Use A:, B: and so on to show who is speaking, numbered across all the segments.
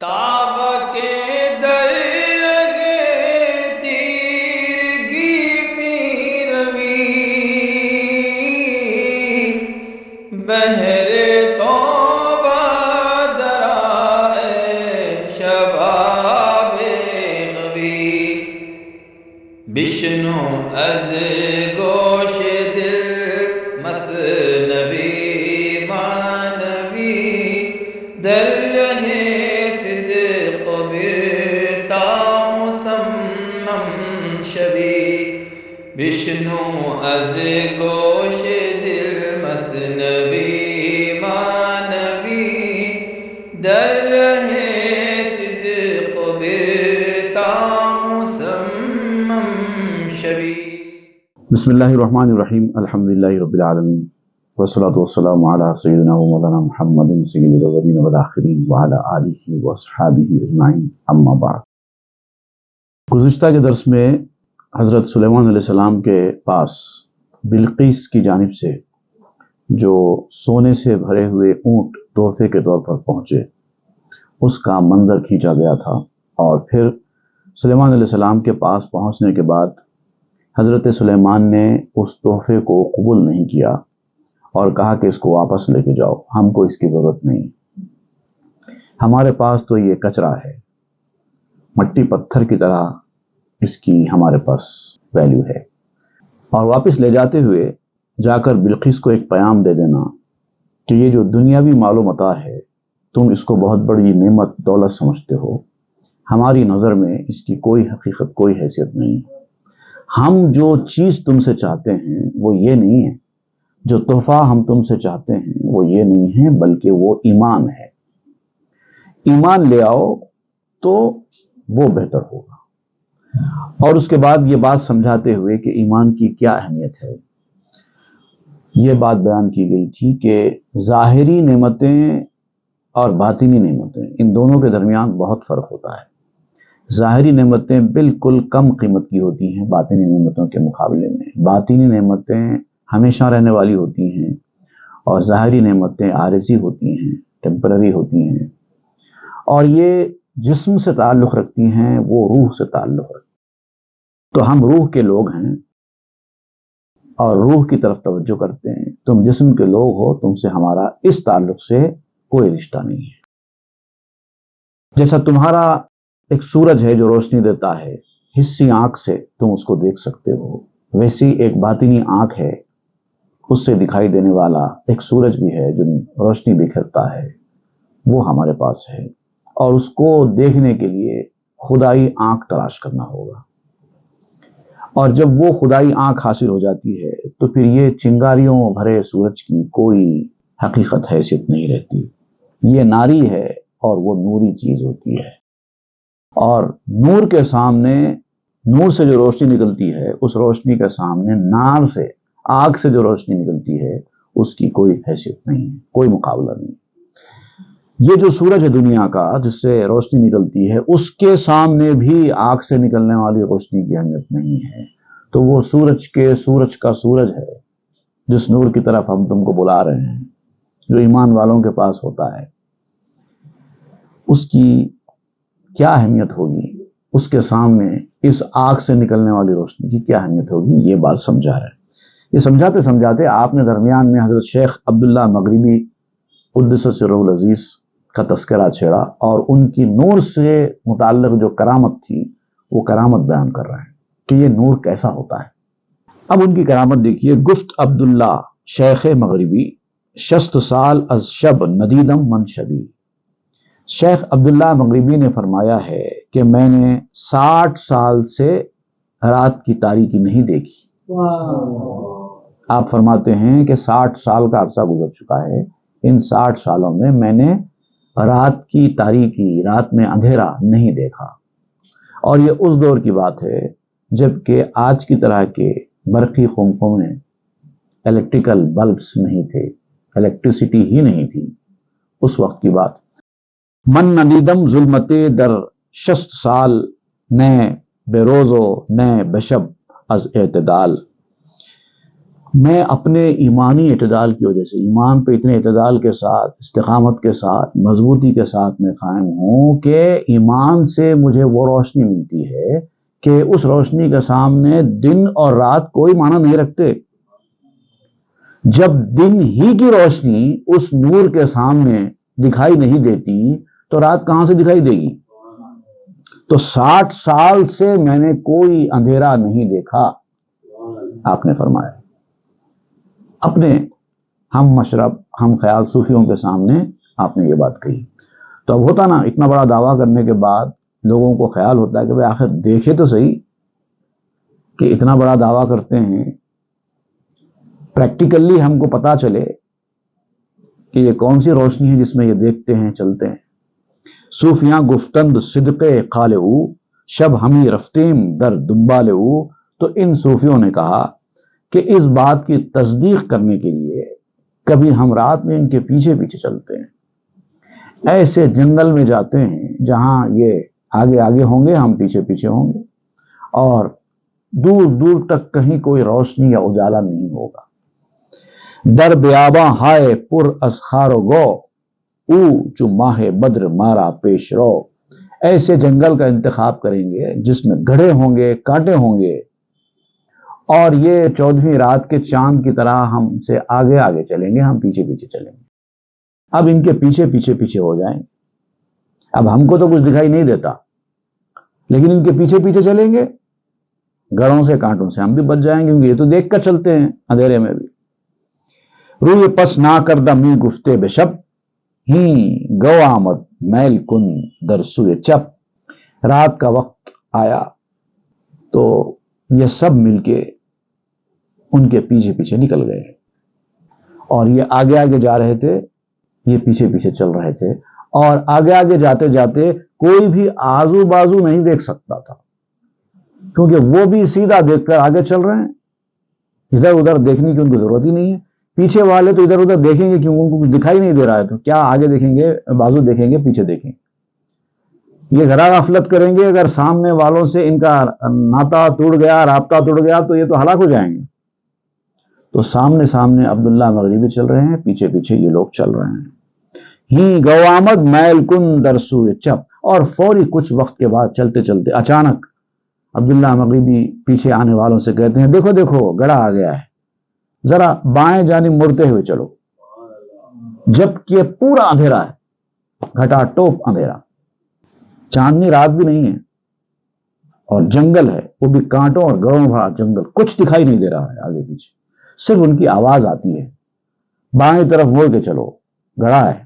A: تاب کے درگے تیرگی میں روی بہر توبہ درائے شباب غوی بشنو از گوش دل مثنوی مانوی در رہے صدق برتا مسمم شوی بشنو از گوش دل مثنوی مانوی در رہے صدق برتا مسمم شوی۔
B: بسم اللہ الرحمن الرحیم، الحمدللہ رب العالمین، والصلاة والسلام علی سیدنا و مولانا محمد سید الاولین والآخرین وعلی آلہ واصحابہ اجمعین، اما بعد۔ گزشتہ کے درس میں حضرت سلیمان علیہ السلام کے پاس بلقیس کی جانب سے جو سونے سے بھرے ہوئے اونٹ تحفے کے طور پر پہنچے، اس کا منظر کھینچا گیا تھا، اور پھر سلیمان علیہ السلام کے پاس پہنچنے کے بعد حضرت سلیمان نے اس تحفے کو قبول نہیں کیا اور کہا کہ اس کو واپس لے کے جاؤ، ہم کو اس کی ضرورت نہیں، ہمارے پاس تو یہ کچرا ہے، مٹی پتھر کی طرح اس کی ہمارے پاس ویلیو ہے۔ اور واپس لے جاتے ہوئے جا کر بلقیس کو ایک پیغام دے دینا کہ یہ جو دنیاوی مال و متاع ہے، تم اس کو بہت بڑی نعمت دولت سمجھتے ہو، ہماری نظر میں اس کی کوئی حقیقت، کوئی حیثیت نہیں۔ ہم جو چیز تم سے چاہتے ہیں وہ یہ نہیں ہے، جو تحفہ ہم تم سے چاہتے ہیں وہ یہ نہیں ہے، بلکہ وہ ایمان ہے۔ ایمان لے آؤ تو وہ بہتر ہوگا۔ اور اس کے بعد یہ بات سمجھاتے ہوئے کہ ایمان کی کیا اہمیت ہے، یہ بات بیان کی گئی تھی کہ ظاہری نعمتیں اور باطنی نعمتیں، ان دونوں کے درمیان بہت فرق ہوتا ہے۔ ظاہری نعمتیں بالکل کم قیمت کی ہوتی ہیں باطنی نعمتوں کے مقابلے میں، باطنی نعمتیں ہمیشہ رہنے والی ہوتی ہیں اور ظاہری نعمتیں عارضی ہوتی ہیں، ٹیمپرری ہوتی ہیں، اور یہ جسم سے تعلق رکھتی ہیں، وہ روح سے تعلق رکھتی ہیں۔ تو ہم روح کے لوگ ہیں اور روح کی طرف توجہ کرتے ہیں، تم جسم کے لوگ ہو، تم سے ہمارا اس تعلق سے کوئی رشتہ نہیں ہے۔ جیسا تمہارا ایک سورج ہے جو روشنی دیتا ہے، حسی آنکھ سے تم اس کو دیکھ سکتے ہو، ویسی ایک باطنی آنکھ ہے، اس سے دکھائی دینے والا ایک سورج بھی ہے جو روشنی بکھیرتا ہے، وہ ہمارے پاس ہے، اور اس کو دیکھنے کے لیے خدائی آنکھ تلاش کرنا ہوگا۔ اور جب وہ خدائی آنکھ حاصل ہو جاتی ہے تو پھر یہ چنگاریوں بھرے سورج کی کوئی حقیقت حیثیت نہیں رہتی، یہ ناری ہے اور وہ نوری چیز ہوتی ہے، اور نور کے سامنے، نور سے جو روشنی نکلتی ہے، اس روشنی کے سامنے نار سے، آگ سے جو روشنی نکلتی ہے، اس کی کوئی حیثیت نہیں ہے، کوئی مقابلہ نہیں۔ یہ جو سورج ہے دنیا کا جس سے روشنی نکلتی ہے، اس کے سامنے بھی آگ سے نکلنے والی روشنی کی اہمیت نہیں ہے۔ تو وہ سورج کا سورج ہے جس نور کی طرف ہم تم کو بلا رہے ہیں، جو ایمان والوں کے پاس ہوتا ہے، اس کی کیا اہمیت ہوگی، اس کے سامنے اس آگ سے نکلنے والی روشنی کی کیا اہمیت ہوگی، یہ بات سمجھا رہے ہیں۔ یہ سمجھاتے سمجھاتے آپ نے درمیان میں حضرت شیخ عبداللہ مغربی قدس سرہ العزیز کا تذکرہ چھیڑا، اور ان کی نور سے متعلق جو کرامت تھی وہ کرامت بیان کر رہے ہیں کہ یہ نور کیسا ہوتا ہے۔ اب ان کی کرامت دیکھیے۔ گفت عبداللہ شیخ مغربی 60 سال از شب ندیدم من شبی۔ شیخ عبداللہ مغربی نے فرمایا ہے کہ میں نے 60 سال سے رات کی تاریکی نہیں دیکھی۔ آپ فرماتے ہیں کہ 60 سال کا عرصہ گزر چکا ہے، ان 60 سالوں میں میں نے رات کی تاریکی، رات میں اندھیرا نہیں دیکھا۔ اور یہ اس دور کی بات ہے جب کہ آج کی طرح کے برقی خمخوں میں الیکٹریکل بلبس نہیں تھے، الیکٹریسٹی ہی نہیں تھی، اس وقت کی بات۔ من ندیدم ظلمت در 60 سال، نئے بے روز و نئے بشب از اعتدال۔ میں اپنے ایمانی اعتدال کی وجہ سے، ایمان پہ اتنے اعتدال کے ساتھ، استقامت کے ساتھ، مضبوطی کے ساتھ میں قائم ہوں کہ ایمان سے مجھے وہ روشنی ملتی ہے کہ اس روشنی کے سامنے دن اور رات کوئی معنی نہیں رکھتے۔ جب دن ہی کی روشنی اس نور کے سامنے دکھائی نہیں دیتی تو رات کہاں سے دکھائی دے گی؟ تو 60 سال سے میں نے کوئی اندھیرا نہیں دیکھا، آپ نے فرمایا۔ اپنے ہم مشرب، ہم خیال صوفیوں کے سامنے آپ نے یہ بات کہی۔ تو اب ہوتا نا، اتنا بڑا دعویٰ کرنے کے بعد لوگوں کو خیال ہوتا ہے کہ بھئی آخر دیکھے تو صحیح کہ اتنا بڑا دعویٰ کرتے ہیں، پریکٹیکلی ہم کو پتا چلے کہ یہ کون سی روشنی ہے جس میں یہ دیکھتے ہیں، چلتے ہیں۔ صوفیاں گفتند صدق قالعو، شب ہمی رفتیم در دنبالعو۔ تو ان صوفیوں نے کہا کہ اس بات کی تصدیق کرنے کے لیے کبھی ہم رات میں ان کے پیچھے پیچھے چلتے ہیں، ایسے جنگل میں جاتے ہیں جہاں یہ آگے آگے ہوں گے، ہم پیچھے پیچھے ہوں گے، اور دور دور تک کہیں کوئی روشنی یا اجالا نہیں ہوگا۔ در بیاباں ہائے پر از خار و گو، او چو ماہ بدر مارا پیش رو۔ ایسے جنگل کا انتخاب کریں گے جس میں گڑھے ہوں گے، کانٹے ہوں گے، اور یہ 14ویں رات کے چاند کی طرح ہم سے آگے آگے چلیں گے، ہم پیچھے پیچھے چلیں گے۔ اب ان کے پیچھے پیچھے پیچھے ہو جائیں۔ اب ہم کو تو کچھ دکھائی نہیں دیتا، لیکن ان کے پیچھے پیچھے چلیں گے، گڑھوں سے کانٹوں سے ہم بھی بچ جائیں گے، کیونکہ یہ تو دیکھ کر چلتے ہیں اندھیرے میں بھی۔ روی پس نہ کردہ می گفتے بے شب، ہی گو آمد میل کن در سوئے چپ۔ رات کا وقت آیا تو یہ سب مل کے ان کے پیچھے پیچھے نکل گئے، اور یہ آگے آگے جا رہے تھے، یہ پیچھے پیچھے چل رہے تھے، اور آگے آگے جاتے جاتے کوئی بھی آزو بازو نہیں دیکھ سکتا تھا، کیونکہ وہ بھی سیدھا دیکھ کر آگے چل رہے ہیں، ادھر ادھر دیکھنے کی ان کو ضرورت ہی نہیں ہے۔ پیچھے والے تو ادھر ادھر دیکھیں گے کیونکہ ان کو کچھ دکھائی نہیں دے رہا ہے، تو کیا آگے دیکھیں گے، بازو دیکھیں گے، پیچھے دیکھیں گے؟ یہ ذرا غفلت کریں گے، اگر سامنے والوں سے ان کا ناطا ٹوٹ گیا، رابطہ ٹوٹ گیا، تو یہ تو ہلاک ہو جائیں گے۔ تو سامنے سامنے عبداللہ مغربی چل رہے ہیں، پیچھے پیچھے یہ لوگ چل رہے ہیں۔ ہی گو آمد میل کن در سوئے چپ، اور فوری کچھ وقت کے بعد چلتے چلتے اچانک عبداللہ مغربی پیچھے آنے والوں سے کہتے ہیں، دیکھو دیکھو گڑھا آ گیا ہے، ذرا بائیں جانب مڑتے ہوئے چلو، جبکہ پورا اندھیرا ہے، گھٹا ٹوپ اندھیرا، چاندنی رات بھی نہیں ہے، اور جنگل ہے، وہ بھی کانٹوں اور گڑھوں بھرا جنگل، کچھ دکھائی نہیں دے رہا ہے آگے پیچھے، صرف ان کی آواز آتی ہے، بائیں طرف مڑ کے چلو، گڑھا ہے۔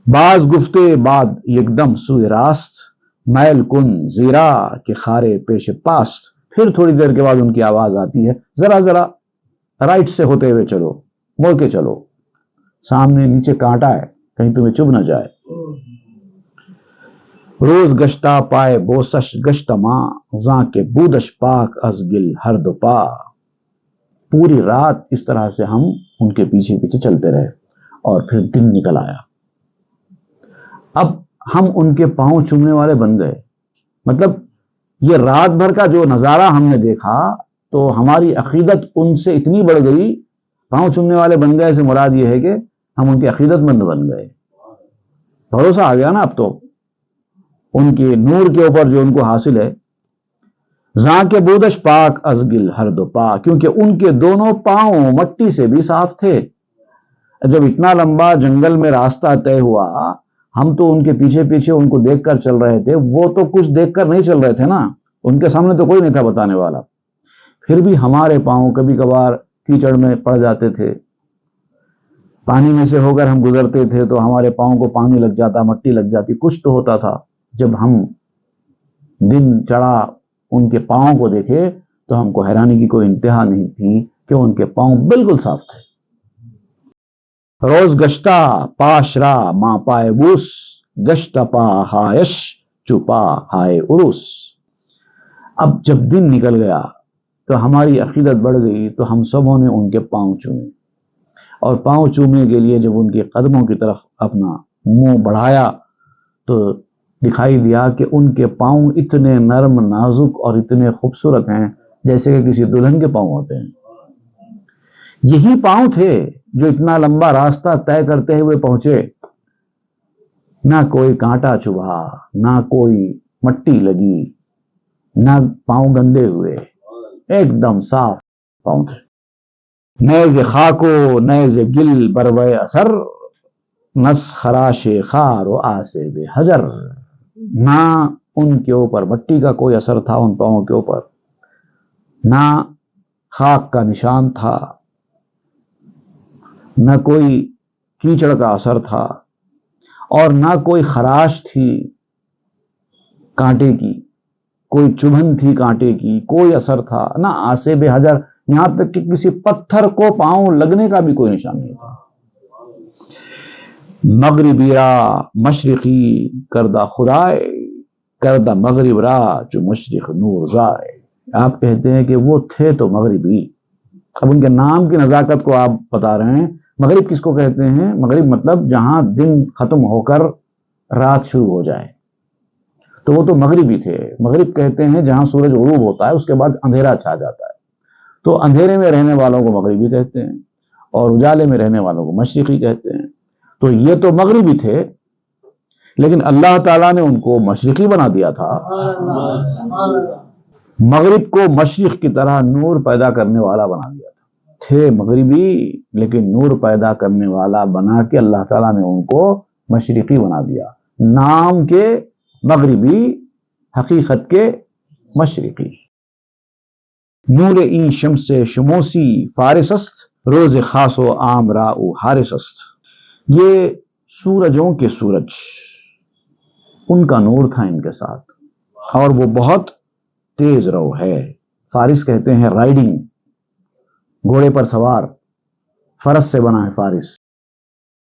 B: باز گفتے بعد یکدم سوئے راست، میل کن زیرا کے خارے پیش پاست۔ پھر تھوڑی دیر کے بعد ان کی آواز آتی ہے، ذرا ذرا رائٹ سے ہوتے ہوئے چلو، مڑ کے چلو، سامنے نیچے کانٹا ہے، کہیں تمہیں چبھ نہ جائے۔ روز گشتہ پائے بوسش گشتہ ماں، زاں کے بودش پاک از گل ہر دو پا۔ پوری رات اس طرح سے ہم ان کے پیچھے پیچھے چلتے رہے، اور پھر دن نکل آیا۔ اب ہم ان کے پاؤں چومنے والے بن گئے، مطلب یہ رات بھر کا جو نظارہ ہم نے دیکھا تو ہماری عقیدت ان سے اتنی بڑھ گئی، پاؤں چومنے والے بن گئے سے مراد یہ ہے کہ ہم ان کے عقیدت مند بن گئے، بھروسہ آ گیا نا اب تو ان کے نور کے اوپر جو ان کو حاصل ہے۔ زاں کے بودش پاک از گل ہر دو پا، کیونکہ ان کے دونوں پاؤں مٹی سے بھی صاف تھے۔ جب اتنا لمبا جنگل میں راستہ طے ہوا، ہم تو ان کے پیچھے پیچھے ان کو دیکھ کر چل رہے تھے، وہ تو کچھ دیکھ کر نہیں چل رہے تھے نا، ان کے سامنے تو کوئی نہیں تھا بتانے والا، پھر بھی ہمارے پاؤں کبھی کبھار کیچڑ میں پڑ جاتے تھے، پانی میں سے ہو کر ہم گزرتے تھے تو ہمارے پاؤں کو پانی لگ جاتا، مٹی لگ جاتی، کچھ تو ہوتا تھا۔ جب ہم دن چڑھا ان کے پاؤں کو دیکھے تو ہم کو حیرانی کی کوئی انتہا نہیں تھی کہ ان کے پاؤں بالکل صاف تھے۔ روز گشتہ پاشرا ماں پائے بوس، گشتہ پا ہائش چپا ہائے عروس۔ اب جب دن نکل گیا تو ہماری عقیدت بڑھ گئی، تو ہم سبوں نے ان کے پاؤں چومے، اور پاؤں چومنے کے لیے جب ان کے قدموں کی طرف اپنا منہ بڑھایا تو دکھائی دیا کہ ان کے پاؤں اتنے نرم نازک اور اتنے خوبصورت ہیں جیسے کہ کسی دلہن کے پاؤں ہوتے ہیں۔ یہی پاؤں تھے جو اتنا لمبا راستہ طے کرتے ہوئے پہنچے، نہ کوئی کانٹا چبھا، نہ کوئی مٹی لگی، نہ پاؤں گندے ہوئے، ایک دم صاف پاؤں تھے۔ نیز خاکو نیز گل بروے اثر، نس خراش خار و آسے بے حجر۔ نہ ان کے اوپر مٹی کا کوئی اثر تھا، ان پاؤں کے اوپر نہ خاک کا نشان تھا، نہ کوئی کیچڑ کا اثر تھا، اور نہ کوئی خراش تھی کانٹے کی، کوئی چبھن تھی کانٹے کی، کوئی اثر تھا، نہ آسے بے حجر، یہاں تک کہ کسی پتھر کو پاؤں لگنے کا بھی کوئی نشان نہیں تھا۔ مغربی را مشرقی کردہ خدائے، کردہ مغرب را جو مشرق نور زائے۔ آپ کہتے ہیں کہ وہ تھے تو مغربی، اب ان کے نام کی نزاکت کو آپ بتا رہے ہیں۔ مغرب کس کو کہتے ہیں؟ مغرب مطلب جہاں دن ختم ہو کر رات شروع ہو جائے، تو وہ تو مغربی تھے۔ مغرب کہتے ہیں جہاں سورج غروب ہوتا ہے، اس کے بعد اندھیرا چھا جاتا ہے، تو اندھیرے میں رہنے والوں کو مغربی کہتے ہیں، اور اجالے میں رہنے والوں کو مشرقی کہتے ہیں۔ تو یہ تو مغربی تھے، لیکن اللہ تعالیٰ نے ان کو مشرقی بنا دیا تھا۔ مغرب کو مشرق کی طرح نور پیدا کرنے والا بنا دیا تھا۔ تھے مغربی لیکن نور پیدا کرنے والا بنا کے اللہ تعالیٰ نے ان کو مشرقی بنا دیا۔ نام کے مغربی، حقیقت کے مشرقی۔ نور این شمس شموسی فارس است، روز خاص و عام راؤ حارس است۔ یہ سورجوں کے سورج، ان کا نور تھا ان کے ساتھ، اور وہ بہت تیز رو ہے۔ فارس کہتے ہیں رائڈنگ، گھوڑے پر سوار، فرس سے بنا ہے فارس،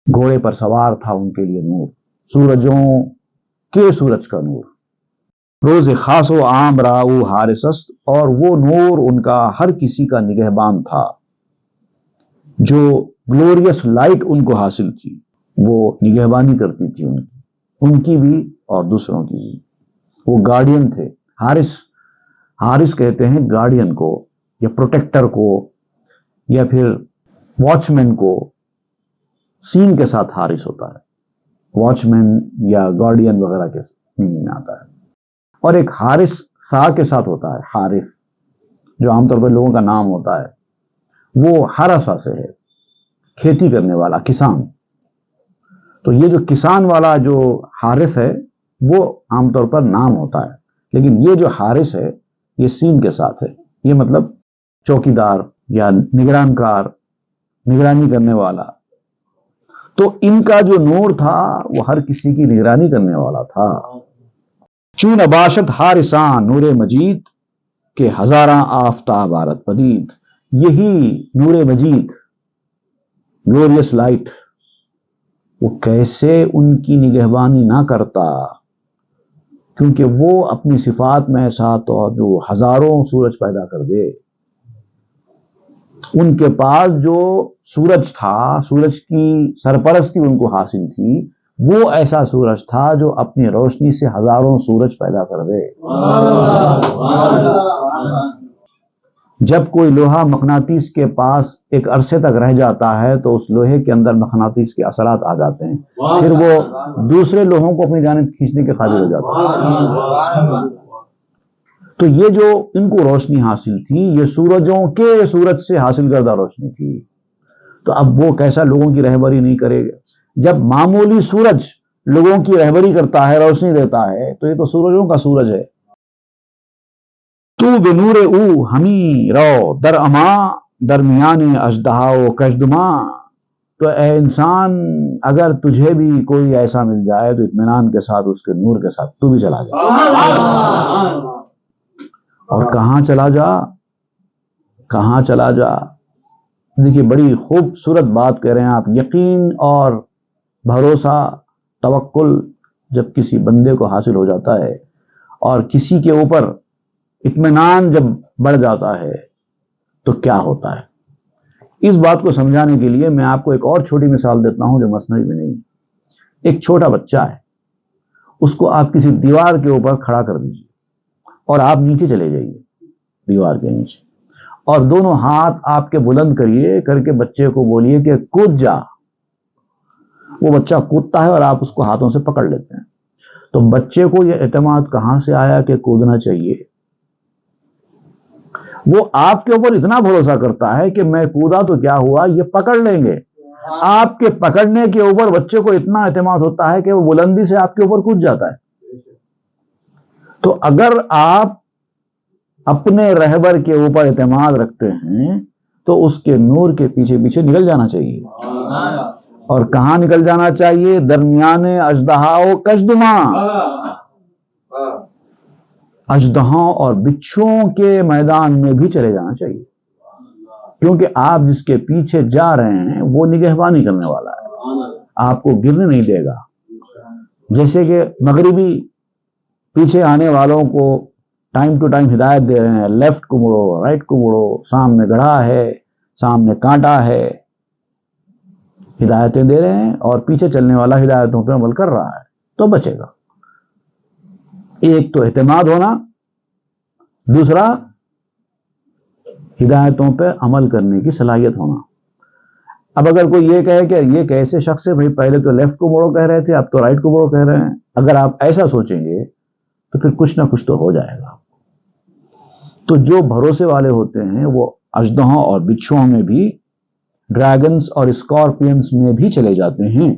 B: گھوڑے پر سوار تھا ان کے لیے نور، سورجوں کے سورج کا نور۔ روز خاص و عام راؤ حارس است، اور وہ نور ان کا ہر کسی کا نگہبان تھا۔ جو گلوریس لائٹ ان کو حاصل تھی، وہ نگہبانی کرتی تھی ان کی بھی اور دوسروں کی بھی۔ وہ گارڈین تھے۔ حارس کہتے ہیں گارڈین کو، یا پروٹیکٹر کو، یا پھر واچ مین کو۔ سین کے ساتھ حارس ہوتا ہے، واچ مین یا گارڈین وغیرہ کے میننگ میں آتا ہے۔ اور ایک حارس سا کے ساتھ ہوتا ہے، حارث، جو عام طور پر لوگوں کا نام ہوتا ہے، وہ حرسہ سے ہے، کھیتی کرنے والا، کسان۔ تو یہ جو کسان والا جو حارث ہے، وہ عام طور پر نام ہوتا ہے، لیکن یہ جو حارث ہے یہ سین کے ساتھ ہے۔ یہ مطلب چوکیدار یا نگران کار، نگرانی کرنے والا۔ تو ان کا جو نور تھا وہ ہر کسی کی نگرانی کرنے والا تھا۔ چون باشد حارساں نور مجید، کہ ہزاراں آفتاب آرد پدید۔ یہی نور مجید، گلوریس لائٹ، وہ کیسے ان کی نگہبانی نہ کرتا، کیونکہ وہ اپنی صفات میں ایسا تو جو ہزاروں سورج پیدا کر دے۔ ان کے پاس جو سورج تھا، سورج کی سرپرستی ان کو حاصل تھی، وہ ایسا سورج تھا جو اپنی روشنی سے ہزاروں سورج پیدا کر دے۔ جب کوئی لوہا مقناطیس کے پاس ایک عرصے تک رہ جاتا ہے تو اس لوہے کے اندر مقناطیس کے اثرات آ جاتے ہیں، پھر وہ دوسرے لوہوں کو اپنی جانب کھینچنے کے قابل ہو جاتا ہے۔ تو یہ جو ان کو روشنی حاصل تھی، یہ سورجوں کے سورج سے حاصل کردہ روشنی تھی۔ تو اب وہ کیسا لوگوں کی رہبری نہیں کرے گا؟ جب معمولی سورج لوگوں کی رہبری کرتا ہے، روشنی دیتا ہے، تو یہ تو سورجوں کا سورج ہے۔ تو بنور او ہمی رو در اما، درمیان اژدہا و کژدما۔ تو اے انسان، اگر تجھے بھی کوئی ایسا مل جائے تو اطمینان کے ساتھ اس کے نور کے ساتھ تو بھی چلا جا۔ اور کہاں چلا جا؟ کہاں چلا جا؟ دیکھیے بڑی خوبصورت بات کہہ رہے ہیں آپ۔ یقین اور بھروسہ، توکل جب کسی بندے کو حاصل ہو جاتا ہے، اور کسی کے اوپر اطمینان جب بڑھ جاتا ہے تو کیا ہوتا ہے؟ اس بات کو سمجھانے کے لیے میں آپ کو ایک اور چھوٹی مثال دیتا ہوں جو مثنوی میں نہیں۔ ایک چھوٹا بچہ ہے، اس کو آپ کسی دیوار کے اوپر کھڑا کر دیجیے اور آپ نیچے چلے جائیے دیوار کے نیچے، اور دونوں ہاتھ آپ کے بلند کریے کر کے بچے کو بولیے کہ کود جا. وہ بچہ کودتا ہے اور آپ اس کو ہاتھوں سے پکڑ لیتے ہیں. تو بچے کو یہ اعتماد کہاں سے آیا کہ کودنا چاہیے؟ وہ آپ کے اوپر اتنا بھروسہ کرتا ہے کہ میں کودا تو کیا ہوا، یہ پکڑ لیں گے. آپ کے پکڑنے کے اوپر بچے کو اتنا اعتماد ہوتا ہے کہ وہ بلندی سے آپ کے اوپر کود جاتا ہے. تو اگر آپ اپنے رہبر کے اوپر اعتماد رکھتے ہیں تو اس کے نور کے پیچھے پیچھے نکل جانا چاہیے. اور کہاں نکل جانا چاہیے؟ درمیان اژدہا و کژدما، اژدہوں اور بچھوؤں کے میدان میں بھی چلے جانا چاہیے، کیونکہ آپ جس کے پیچھے جا رہے ہیں وہ نگہبانی کرنے والا ہے، آپ کو گرنے نہیں دے گا. جیسے کہ مغربی پیچھے آنے والوں کو ٹائم ٹو ٹائم ہدایت دے رہے ہیں، لیفٹ کو مڑو، رائٹ کو مڑو، سامنے گڑھا ہے، سامنے کانٹا ہے، ہدایتیں دے رہے ہیں، اور پیچھے چلنے والا ہدایتوں پہ عمل کر رہا ہے تو بچے گا. ایک تو اعتماد ہونا، دوسرا ہدایتوں پہ عمل کرنے کی صلاحیت ہونا. اب اگر کوئی یہ کہے کہ یہ کیسے شخص ہے بھائی، پہلے تو لیفٹ کو موڑو کہہ رہے تھے اب تو رائٹ کو موڑو کہہ رہے ہیں، اگر آپ ایسا سوچیں گے تو پھر کچھ نہ کچھ تو ہو جائے گا. تو جو بھروسے والے ہوتے ہیں وہ اژدہوں اور بچھوؤں میں بھی، ڈریگنز اور اسکارپینز میں بھی چلے جاتے ہیں.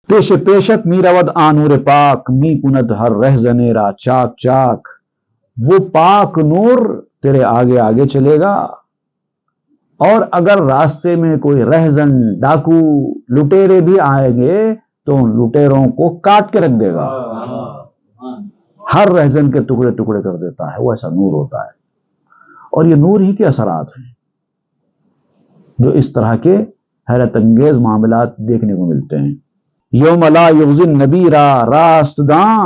B: پیش پیشت می رود آنور پاک، می کند ہر رہزنے را چاک چاک. وہ پاک نور تیرے آگے آگے چلے گا، اور اگر راستے میں کوئی رہزن، ڈاکو، لٹیرے بھی آئیں گے تو ان لٹیروں کو کاٹ کے رکھ دے گا. ہر رہزن کے ٹکڑے ٹکڑے کر دیتا ہے، وہ ایسا نور ہوتا ہے. اور یہ نور ہی کے اثرات ہیں جو اس طرح کے حیرت انگیز معاملات دیکھنے کو ملتے ہیں. یوم لا یغزی النبی راست داں،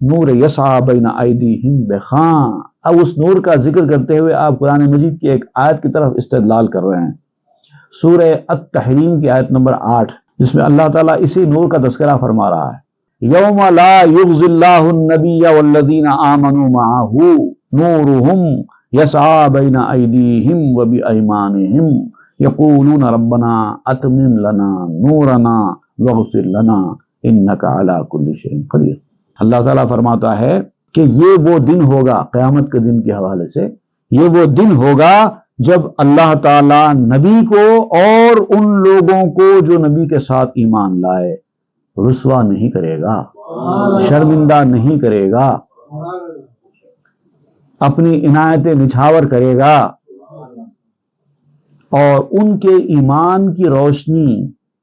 B: نور یسعی بین ایدیہم بخاں. اب اس نور کا ذکر کرتے ہوئے آپ قرآن مجید کی ایک آیت کی طرف استدلال کر رہے ہیں، سورہ التحریم کی آیت نمبر 8، جس میں اللہ تعالیٰ اسی نور کا تذکرہ فرما رہا ہے. یوم لا یغزی اللہ النبی والذین آمنوا معہ نورہم یسعی بین ایدیہم وبایمانہم یقولون ربنا اتمم لنا نورنا واغفر لنا انک علی کل شیء قدیر. اللہ تعالیٰ فرماتا ہے کہ یہ وہ دن ہوگا، قیامت کے دن کے حوالے سے، یہ وہ دن ہوگا جب اللہ تعالیٰ نبی کو اور ان لوگوں کو جو نبی کے ساتھ ایمان لائے رسوا نہیں کرے گا، شرمندہ نہیں کرے گا، اپنی عنایتیں نچھاور کرے گا، اور ان کے ایمان کی روشنی،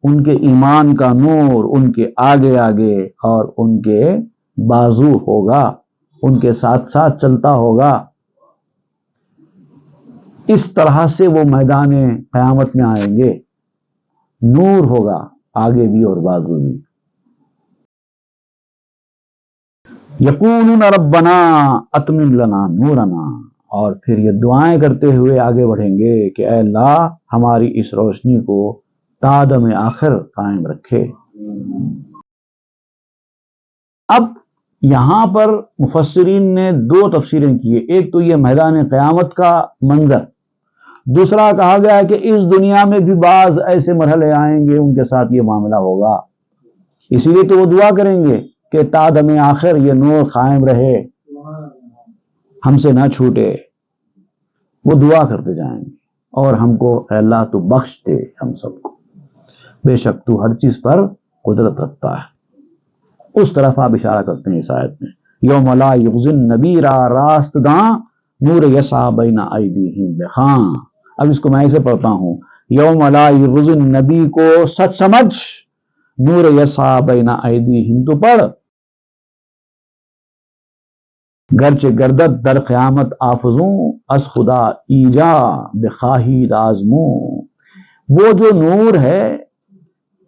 B: ان کے ایمان کا نور ان کے آگے آگے اور ان کے بازو ہوگا، ان کے ساتھ ساتھ چلتا ہوگا. اس طرح سے وہ میدان قیامت میں آئیں گے، نور ہوگا آگے بھی اور بازو بھی. یقولون ربنا اتمم لنا نورنا، اور پھر یہ دعائیں کرتے ہوئے آگے بڑھیں گے کہ اے اللہ ہماری اس روشنی کو تا دم آخر قائم رکھے. اب یہاں پر مفسرین نے دو تفسیریں کی، ایک تو یہ میدان قیامت کا منظر، دوسرا کہا گیا کہ اس دنیا میں بھی بعض ایسے مرحلے آئیں گے ان کے ساتھ یہ معاملہ ہوگا، اسی لیے تو وہ دعا کریں گے کہ تا دم آخر یہ نور قائم رہے، ہم سے نہ چھوٹے. وہ دعا کرتے جائیں گے اور ہم کو اے اللہ تو بخش دے ہم سب کو، بے شک تو ہر چیز پر قدرت رکھتا ہے. اس طرف آپ اشارہ کرتے ہیں اس آیت میں، یوم لا یغزی النبی راست داں، نور یسعی بین ایدیہم بخاں. اب اس کو میں ایسے پڑھتا ہوں، یوم لا یغزی النبی کو سچ سمجھ، نور یسعی بین ایدیہم تو پڑھ. گرچہ گردد در قیامت آفزوں، از خدا ایجا بخواہی رازموں. وہ جو نور ہے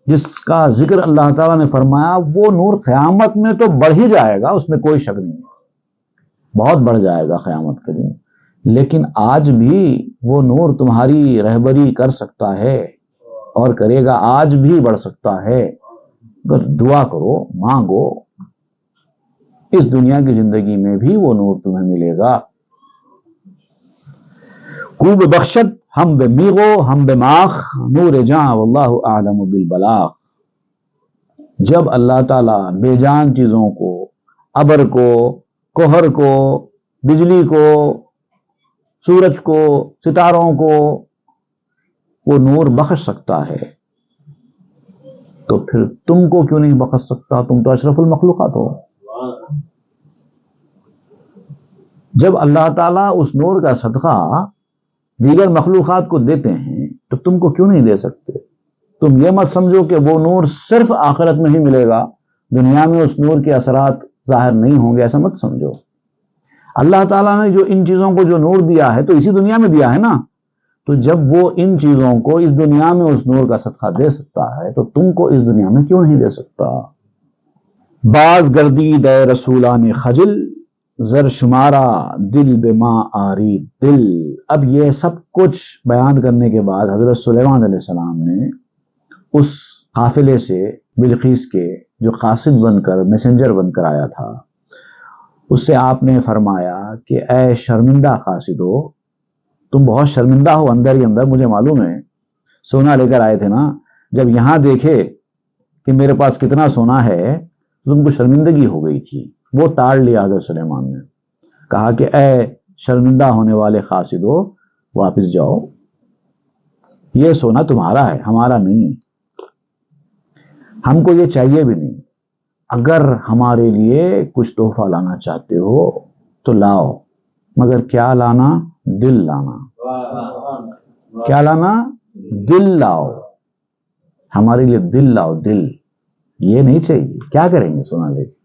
B: جس کا ذکر اللہ تعالیٰ نے فرمایا، وہ نور قیامت میں تو بڑھ ہی جائے گا، اس میں کوئی شک نہیں، بہت بڑھ جائے گا قیامت کے دن. لیکن آج بھی وہ نور تمہاری رہبری کر سکتا ہے اور کرے گا، آج بھی بڑھ سکتا ہے. اگر دعا کرو، مانگو، اس دنیا کی زندگی میں بھی وہ نور تمہیں ملے گا. کو بے بخشت ہم بے میغو ہم بے ماخ نور جاں واللہ اعلم بالبلاغ. جب اللہ تعالیٰ بے جان چیزوں کو، ابر کو، کوہر کو، بجلی کو، سورج کو، ستاروں کو وہ نور بخش سکتا ہے تو پھر تم کو کیوں نہیں بخش سکتا؟ تم تو اشرف المخلوقات ہو. جب اللہ تعالیٰ اس نور کا صدقہ دیگر مخلوقات کو دیتے ہیں تو تم کو کیوں نہیں دے سکتے؟ تم یہ مت سمجھو کہ وہ نور صرف آخرت میں ہی ملے گا، دنیا میں اس نور کے اثرات ظاہر نہیں ہوں گے، ایسا مت سمجھو. اللہ تعالیٰ نے جو ان چیزوں کو جو نور دیا ہے تو اسی دنیا میں دیا ہے نا. تو جب وہ ان چیزوں کو اس دنیا میں اس نور کا صدقہ دے سکتا ہے تو تم کو اس دنیا میں کیوں نہیں دے سکتا؟ باز گردید اے رسولان خجل زر شمارا دل بما آری دل. اب یہ سب کچھ بیان کرنے کے بعد حضرت سلیمان علیہ السلام نے اس قافلے سے بلقیس کے جو قاصد بن کر میسنجر بن کر آیا تھا اس سے آپ نے فرمایا کہ اے شرمندہ قاصدو، تم بہت شرمندہ ہو اندر ہی اندر، مجھے معلوم ہے. سونا لے کر آئے تھے نا، جب یہاں دیکھے کہ میرے پاس کتنا سونا ہے تم کو شرمندگی ہو گئی تھی. وہ ٹال لیا حضرت سلیمان نے، کہا کہ اے شرمندہ ہونے والے قاصدو واپس جاؤ، یہ سونا تمہارا ہے ہمارا نہیں، ہم کو یہ چاہیے بھی نہیں. اگر ہمارے لیے کچھ تحفہ لانا چاہتے ہو تو لاؤ، مگر کیا لانا؟ دل لانا. کیا لانا؟ دل لاؤ، ہمارے لیے دل لاؤ، دل. یہ نہیں چاہیے. کیا کریں گے سونا لے کے؟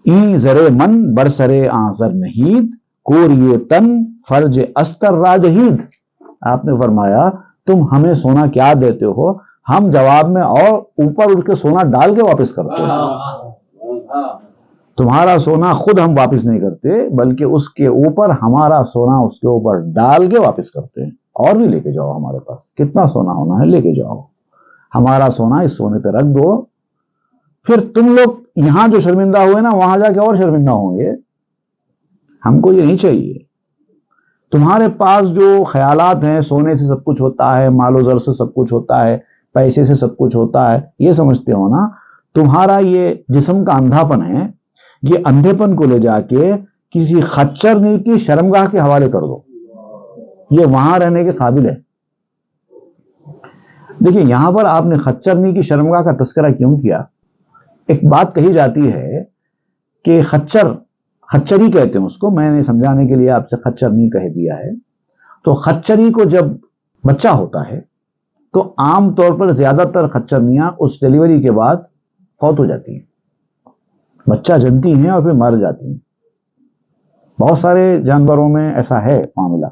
B: این زرے من برسرے آنظر نہید کوریے تن فرج استر راجہید. آپ نے فرمایا تم ہمیں سونا کیا دیتے ہو، ہم جواب میں اور اوپر اٹھ کے سونا ڈال کے واپس کرتے ہیں. تمہارا سونا خود ہم واپس نہیں کرتے بلکہ اس کے اوپر ہمارا سونا اس کے اوپر ڈال کے واپس کرتے ہیں. اور بھی لے کے جاؤ، ہمارے پاس کتنا سونا ہونا ہے لے کے جاؤ، ہمارا سونا اس سونے پہ رکھ دو. پھر تم لوگ یہاں جو شرمندہ ہوئے نا وہاں جا کے اور شرمندہ ہوں گے. ہم کو یہ نہیں چاہیے. تمہارے پاس جو خیالات ہیں سونے سے سب کچھ ہوتا ہے، مال و زر سے سب کچھ ہوتا ہے، پیسے سے سب کچھ ہوتا ہے، یہ سمجھتے ہو نا. تمہارا یہ جسم کا اندھا پن ہے، یہ اندھے پن کو لے جا کے کسی خچرنی کی شرمگاہ کے حوالے کر دو، یہ وہاں رہنے کے قابل ہے. دیکھیں یہاں پر آپ نے خچرنی کی شرمگاہ کا تذکرہ کیوں کیا؟ ایک بات کہی جاتی ہے کہ خچری کہتے ہیں اس کو، میں نے سمجھانے کے لیے آپ سے خچرنی کہہ دیا ہے. تو خچری کو جب بچہ ہوتا ہے تو عام طور پر زیادہ تر خچرنیاں اس ڈیلیوری کے بعد فوت ہو جاتی ہیں، بچہ جنتی ہیں اور پھر مر جاتی ہیں. بہت سارے جانوروں میں ایسا ہے معاملہ،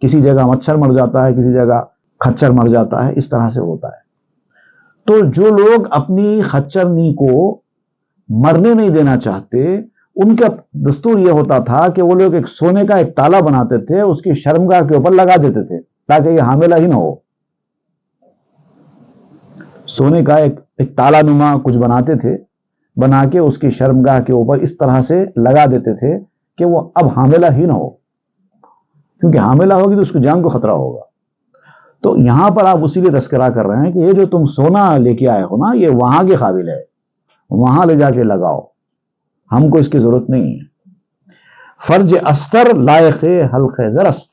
B: کسی جگہ مچھر مر جاتا ہے، کسی جگہ خچر مر جاتا ہے، اس طرح سے ہوتا ہے. تو جو لوگ اپنی خچرنی کو مرنے نہیں دینا چاہتے ان کا دستور یہ ہوتا تھا کہ وہ لوگ ایک سونے کا ایک تالا بناتے تھے، اس کی شرمگاہ کے اوپر لگا دیتے تھے تاکہ یہ حاملہ ہی نہ ہو. سونے کا ایک تالا نما کچھ بناتے تھے، بنا کے اس کی شرمگاہ کے اوپر اس طرح سے لگا دیتے تھے کہ وہ اب حاملہ ہی نہ ہو، کیونکہ حاملہ ہوگی تو اس کی جان کو خطرہ ہوگا. تو یہاں پر آپ اسی لیے تذکرہ کر رہے ہیں کہ یہ جو تم سونا لے کے آئے ہو نا یہ وہاں کے قابل ہے، وہاں لے جا کے لگاؤ، ہم کو اس کی ضرورت نہیں ہے. فرج استر لائق حلق زرست،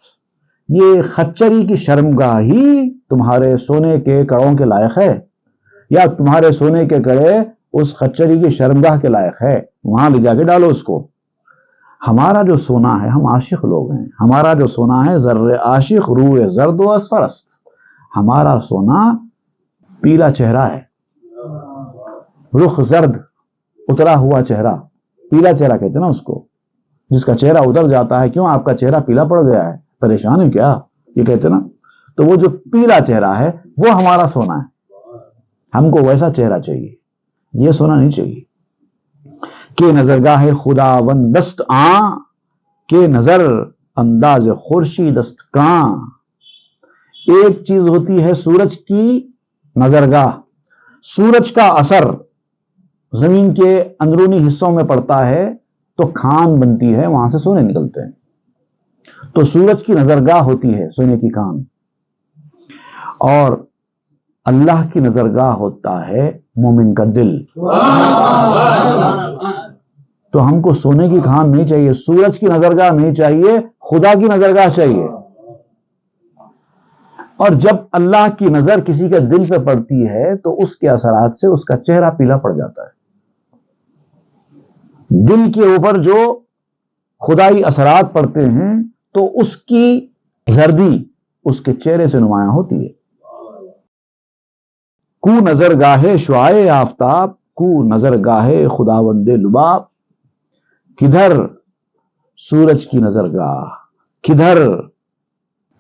B: یہ خچری کی شرمگاہ ہی تمہارے سونے کے کڑوں کے لائق ہے، یا تمہارے سونے کے کڑے اس خچری کی شرمگاہ کے لائق ہے، وہاں لے جا کے ڈالو اس کو. ہمارا جو سونا ہے، ہم عاشق لوگ ہیں، ہمارا جو سونا ہے زر عاشق روح زرد و اسفرست. ہمارا سونا پیلا چہرہ ہے، رخ زرد اترا ہوا چہرہ، پیلا چہرہ کہتے ہیں نا اس کو، جس کا چہرہ اتر جاتا ہے. کیوں آپ کا چہرہ پیلا پڑ گیا ہے، پریشان ہے کیا، یہ کہتے ہیں نا. تو وہ جو پیلا چہرہ ہے وہ ہمارا سونا ہے، ہم کو ویسا چہرہ چاہیے، یہ سونا نہیں چاہیے. کہ نظرگاہ خداوندست آں کہ نظر انداز خورشیدست کاں. ایک چیز ہوتی ہے سورج کی نظرگاہ، سورج کا اثر زمین کے اندرونی حصوں میں پڑتا ہے تو کھان بنتی ہے، وہاں سے سونے نکلتے ہیں. تو سورج کی نظرگاہ ہوتی ہے سونے کی کان، اور اللہ کی نظرگاہ ہوتا ہے مومن کا دل۔ تو ہم کو سونے کی کان نہیں چاہیے، سورج کی نظرگاہ نہیں چاہیے، خدا کی نظرگاہ چاہیے۔ اور جب اللہ کی نظر کسی کے دل پہ پڑتی ہے تو اس کے اثرات سے اس کا چہرہ پیلا پڑ جاتا ہے۔ دل کے اوپر جو خدائی اثرات پڑتے ہیں تو اس کی زردی اس کے چہرے سے نمایاں ہوتی ہے۔ کو نظر گاہے شعائے آفتاب، کو نظر گاہے خداوند لباب۔ کدھر سورج کی نظرگاہ، کدھر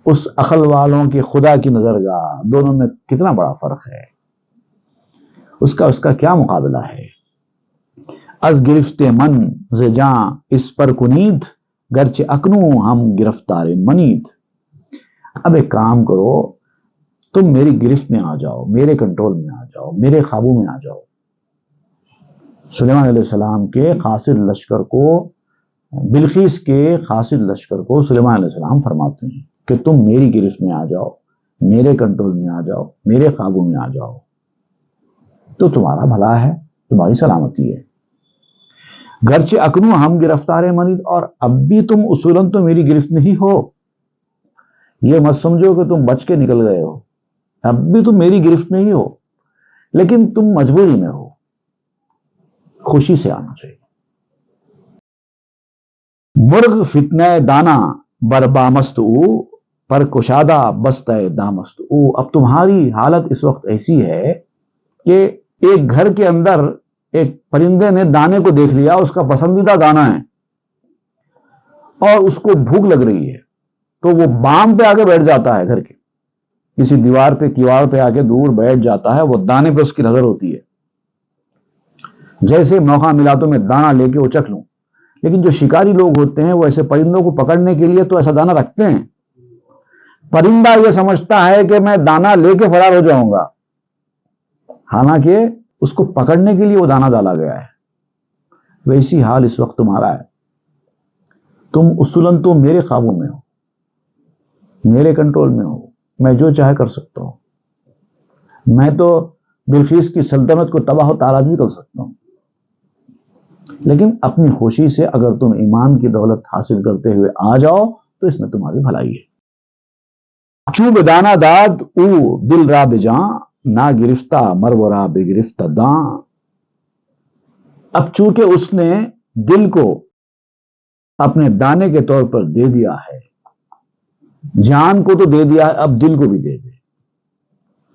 B: اس عقل والوں کے خدا کی نظرگاہ، دونوں میں کتنا بڑا فرق ہے، اس کا کیا مقابلہ ہے۔ از گرفت من ز جاں اس پر کنید، گرچہ اکنوں ہم گرفتار منید۔ اب ایک کام کرو، تم میری گرفت میں آ جاؤ، میرے کنٹرول میں آ جاؤ، میرے قابو میں آ جاؤ۔ سلیمان علیہ السلام کے قاصد لشکر کو، بلقیس کے قاصد لشکر کو سلیمان علیہ السلام فرماتے ہیں کہ تم میری گرفت میں آ جاؤ، میرے کنٹرول میں آ جاؤ، میرے قابو میں آ جاؤ، تو تمہارا بھلا ہے، تمہاری سلامتی ہے۔ گرچہ اکنوں ہم گرفتار منید، اور اب بھی تم اصولاً تو میری گرفت میں ہی ہو، یہ مت سمجھو کہ تم بچ کے نکل گئے ہو، اب بھی تم میری گرفت میں ہی ہو، لیکن تم مجبوری میں ہو، خوشی سے آنا چاہیے۔ مرغ فتنہ دانا بربامست او، پر کشادہ بستہ دامست او۔ اب تمہاری حالت اس وقت ایسی ہے کہ ایک گھر کے اندر ایک پرندے نے دانے کو دیکھ لیا، اس کا پسندیدہ دانا ہے، اور اس کو بھوک لگ رہی ہے، تو وہ بام پہ آ کے بیٹھ جاتا ہے، گھر کے کسی دیوار پہ کیوار پہ آ کے دور بیٹھ جاتا ہے، وہ دانے پہ اس کی نظر ہوتی ہے، جیسے موقع ملا تو میں دانا لے کے اچک لوں۔ لیکن جو شکاری لوگ ہوتے ہیں وہ ایسے پرندوں کو پکڑنے کے لیے تو ایسا دانا رکھتے ہیں، پرندہ یہ سمجھتا ہے کہ میں دانا لے کے فرار ہو جاؤں گا، حالانکہ اس کو پکڑنے کے لیے وہ دانا ڈالا گیا ہے۔ ویسی حال اس وقت تمہارا ہے، تم اصولاً تو میرے قابو میں ہو، میرے کنٹرول میں ہو، میں جو چاہے کر سکتا ہوں، میں تو بلقیس کی سلطنت کو تباہ و تاراج بھی کر سکتا ہوں، لیکن اپنی خوشی سے اگر تم ایمان کی دولت حاصل کرتے ہوئے آ جاؤ تو اس میں تمہاری بھلائی ہے۔ چوب دانا داد او دل را بجاں، نہ گرفتہ مرو را بگرفتہ داں۔ اب چونکہ اس نے دل کو اپنے دانے کے طور پر دے دیا ہے، جان کو تو دے دیا ہے، اب دل کو بھی دے دے۔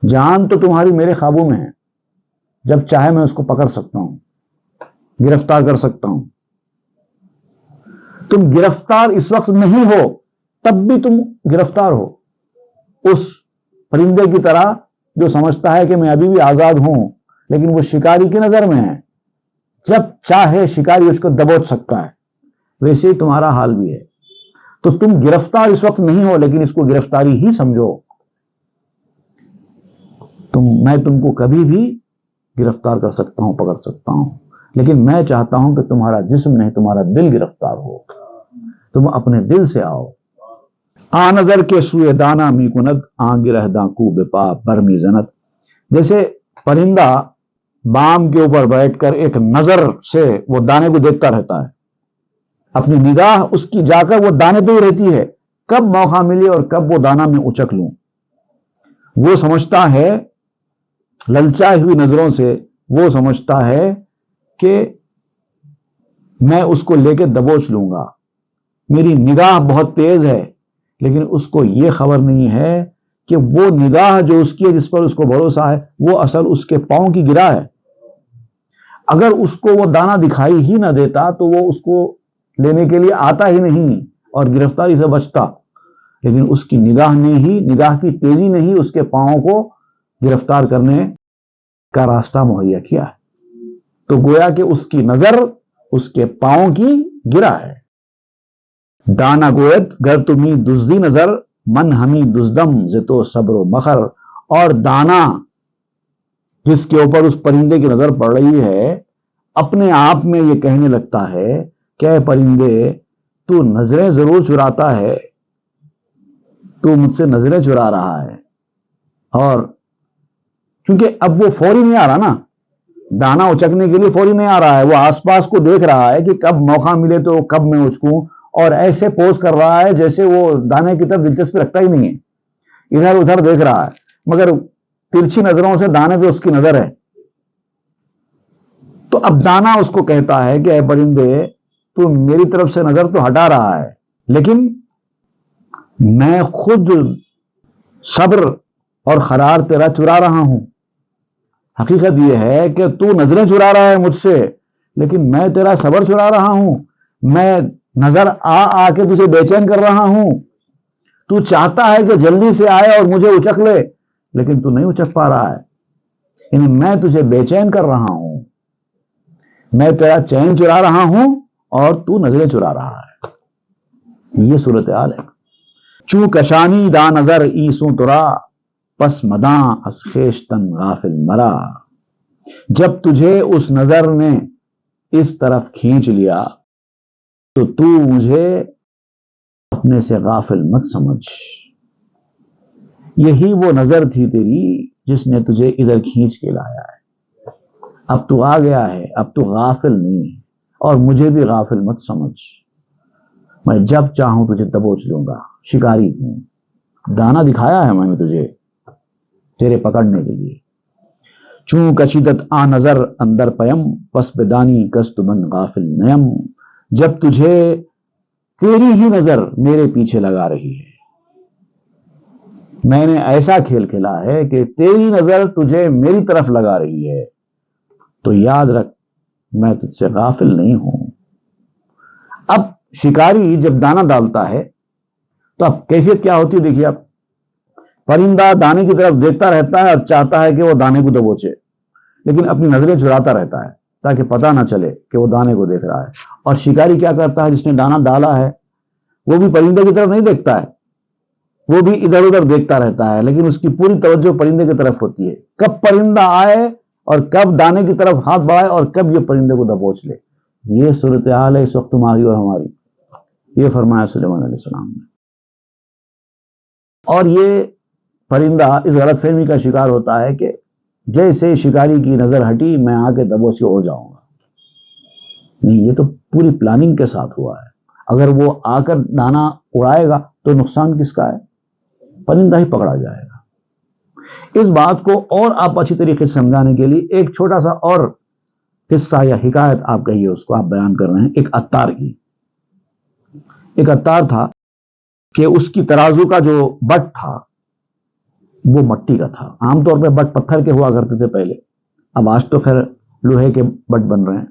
B: جان تو تمہاری میرے قابو میں ہے، جب چاہے میں اس کو پکڑ سکتا ہوں، گرفتار کر سکتا ہوں۔ تم گرفتار اس وقت نہیں ہو، تب بھی تم گرفتار ہو، اس پرندے کی طرح جو سمجھتا ہے کہ میں ابھی بھی آزاد ہوں، لیکن وہ شکاری کی نظر میں ہے، جب چاہے شکاری اس کو دبوچ سکتا ہے، ویسے ہی تمہارا حال بھی ہے۔ تو تم گرفتار اس وقت نہیں ہو، لیکن اس کو گرفتاری ہی سمجھو۔ میں تم کو کبھی بھی گرفتار کر سکتا ہوں، پکڑ سکتا ہوں، لیکن میں چاہتا ہوں کہ تمہارا جسم نہیں، تمہارا دل گرفتار ہو، تم اپنے دل سے آؤ۔ آ نظر کے سوئے دانا می کند، آ گرہ داکو بپا برمی زنت۔ جیسے پرندہ بام کے اوپر بیٹھ کر ایک نظر سے وہ دانے کو دیکھتا رہتا ہے، اپنی نگاہ اس کی جا کر وہ دانے پہ ہی رہتی ہے، کب موقع ملے اور کب وہ دانا میں اچک لوں۔ وہ سمجھتا ہے، للچائی ہوئی نظروں سے وہ سمجھتا ہے کہ میں اس کو لے کے دبوچ لوں گا، میری نگاہ بہت تیز ہے، لیکن اس کو یہ خبر نہیں ہے کہ وہ نگاہ جو اس کی ہے، جس پر اس کو بھروسہ ہے، وہ اصل اس کے پاؤں کی گرہ ہے۔ اگر اس کو وہ دانا دکھائی ہی نہ دیتا تو وہ اس کو لینے کے لیے آتا ہی نہیں اور گرفتاری سے بچتا، لیکن اس کی نگاہ کی تیزی نے ہی اس کے پاؤں کو گرفتار کرنے کا راستہ مہیا کیا ہے۔ تو گویا کہ اس کی نظر اس کے پاؤں کی گرہ ہے۔ دانا گویت گر تمی دزدی نظر، من ہمی دزدم زتو صبر و مخر۔ اور دانا جس کے اوپر اس پرندے کی نظر پڑ رہی ہے، اپنے آپ میں یہ کہنے لگتا ہے کہ اے پرندے، تو نظریں ضرور چراتا ہے، تو مجھ سے نظریں چرا رہا ہے، اور چونکہ اب وہ فوری نہیں آ رہا نا، دانا اچکنے کے لیے فوری نہیں آ رہا ہے، وہ آس پاس کو دیکھ رہا ہے کہ کب موقع ملے تو کب میں اچکوں، اور ایسے پوز کر رہا ہے جیسے وہ دانے کی طرف دلچسپی رکھتا ہی نہیں ہے، ادھر ادھر دیکھ رہا ہے، مگر ترچھی نظروں سے دانے پہ اس کی نظر ہے۔ تو اب دانا اس کو کہتا ہے کہ اے پرندے، تو میری طرف سے نظر تو ہٹا رہا ہے، لیکن میں خود صبر اور قرار تیرا چرا رہا ہوں۔ حقیقت یہ ہے کہ تو نظریں چرا رہا ہے مجھ سے، لیکن میں تیرا صبر چرا رہا ہوں، میں نظر آ کے تجھے بے چین کر رہا ہوں۔ تو چاہتا ہے کہ جلدی سے آئے اور مجھے اچک لے، لیکن تو نہیں اچک پا رہا ہے، یعنی میں تجھے بے چین کر رہا ہوں، میں تیرا چین چرا رہا ہوں اور تو نظریں چرا رہا ہے۔ یہ صورتحال ہے۔ چوں کشانی دا نظر ایسوں ترا، پس مداں از خویشتن غافل مرا۔ جب تجھے اس نظر نے اس طرف کھینچ لیا تو مجھے اپنے سے غافل مت سمجھ۔ یہی وہ نظر تھی تیری جس نے تجھے ادھر کھینچ کے لایا ہے۔ اب تو آ گیا ہے، اب تو غافل نہیں، اور مجھے بھی غافل مت سمجھ۔ میں جب چاہوں تجھے دبوچ لوں گا، شکاری ہوں، دانا دکھایا ہے میں نے تجھے تیرے پکڑنے کے لیے۔ چوں کشیدت آ نظر اندر پیم، پس بدانی کست من غافل نیم۔ جب تجھے تیری ہی نظر میرے پیچھے لگا رہی ہے، میں نے ایسا کھیل کھیلا ہے کہ تیری نظر تجھے میری طرف لگا رہی ہے، تو یاد رکھ میں تجھ سے غافل نہیں ہوں۔ اب شکاری جب دانا ڈالتا ہے تو اب کیفیت کیا ہوتی ہے دیکھیے آپ، پرندہ دانے کی طرف دیکھتا رہتا ہے اور چاہتا ہے کہ وہ دانے کو دبوچے، لیکن اپنی نظریں چراتا رہتا ہے تاکہ پتہ نہ چلے کہ وہ دانے کو دیکھ رہا ہے۔ اور شکاری کیا کرتا ہے، جس نے دانا ڈالا ہے وہ بھی پرندے کی طرف نہیں دیکھتا ہے، وہ بھی ادھر ادھر دیکھتا رہتا ہے، لیکن اس کی پوری توجہ پرندے کی طرف ہوتی ہے، کب پرندہ آئے اور کب دانے کی طرف ہاتھ بڑھائے اور کب یہ پرندے کو دبوچ لے۔ یہ صورتحال ہے اس وقت تمہاری اور ہماری، یہ فرمایا سلیمان علیہ السلام نے۔ اور یہ پرندہ اس غلط فہمی کا شکار ہوتا ہے کہ جیسے شکاری کی نظر ہٹی میں آ کے دبوچ کے ہو جاؤں گا۔ نہیں، یہ تو پوری پلاننگ کے ساتھ ہوا ہے۔ اگر وہ آ کر دانا اڑائے گا تو نقصان کس کا ہے؟ پرندہ ہی پکڑا جائے گا۔ اس بات کو اور آپ اچھی طریقے سے سمجھانے کے لیے ایک چھوٹا سا اور قصہ یا حکایت آپ کہیے اس کو، آپ بیان کر رہے ہیں ایک عطار کی۔ ایک عطار تھا کہ اس کی ترازو کا جو بٹ تھا وہ مٹی کا تھا۔ عام طور پہ بٹ پتھر کے ہوا کرتے تھے پہلے، اب آج تو خیر لوہے کے بٹ بن رہے ہیں،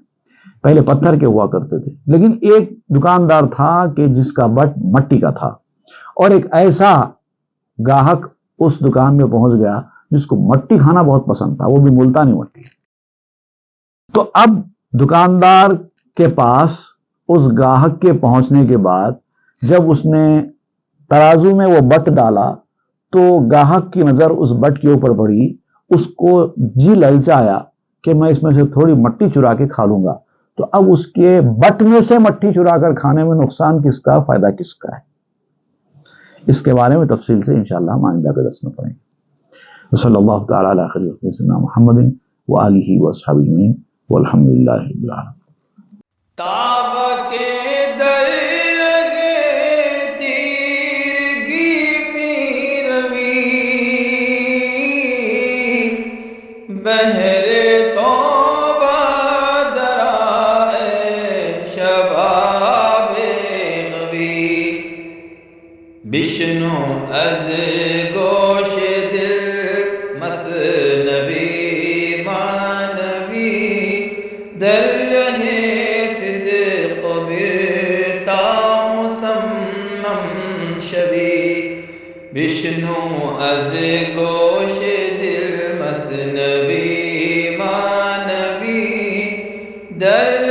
B: پہلے پتھر کے ہوا کرتے تھے۔ لیکن ایک دکاندار تھا کہ جس کا بٹ مٹی کا تھا، اور ایک ایسا گاہک اس دکان میں پہنچ گیا جس کو مٹی کھانا بہت پسند تھا، وہ بھی ملتانی مٹی۔ تو اب دکاندار کے پاس اس گاہک کے پہنچنے کے بعد جب اس نے ترازو میں وہ بٹ ڈالا تو گاہک کی نظر اس بٹ کے اوپر پڑی، اس کو جی للچایا کہ میں اس میں سے تھوڑی مٹی چرا کے کھا لوں گا۔ تو اب اس کے بٹ میں سے مٹی چرا کر کھانے میں نقصان کس کا، فائدہ کس کا ہے؟ اس کے بارے میں تفصیل سے انشاءاللہ ہم آئندہ کے درس میں پڑھیں گے۔ صلی اللہ تعالی علی خیر سیدنا محمد وآلہ وصحبہ اجمعین والحمد للہ رب العالمین۔
A: تاب کے در لگے تیرگی میں روی، بہر توبہ درائے شباب غوی، بشنو از گوش دل مثنوی معنوی، در رہے صدق برتا مسمم شوی، بشنو از گوش دل مثنوی معنوی، در